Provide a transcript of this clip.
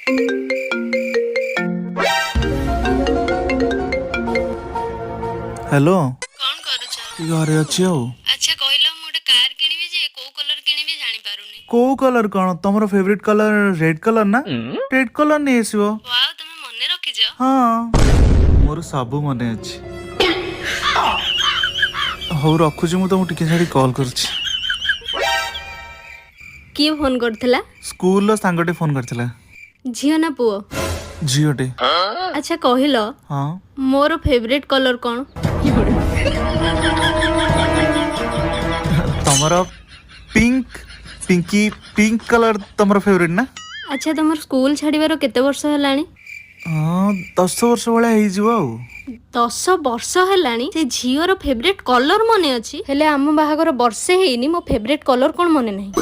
Hello कौन करूछ? घरे अच्छी हो अच्छा कहलो मु गोटे कार किनिबी जे को कलर किनिबी जानि पारुनी। को कलर कौन तुम फेवरेट कलर रेड कलर ना रेड कलर नहीं आसो। वाओ तुमे मने रखिछ। हाँ मोर सबू मन अच्छी। हौ रखुची मु तुमको टिके छाड़ी कॉल करुची। किए फोन करथिला? स्कूल सांगटे फोन करथिला। झियो ना पुओ? झीटे। अच्छा कहलो हाँ मोर फेवरेट कलर कौन? तमर पिंक पिंकी पिंक कलर तमर फेवरेट ना। अच्छा तुमर स्कूल छाड़ीबार केते वर्ष हेलानी? हाँ 10 वर्ष भाया हो। 10 वर्ष हेलानी से झियोर फेवरेट कलर मने अछि हेले आम बाहागर वर्षे हेइनी मो फेवरेट कलर कोन मने नाही।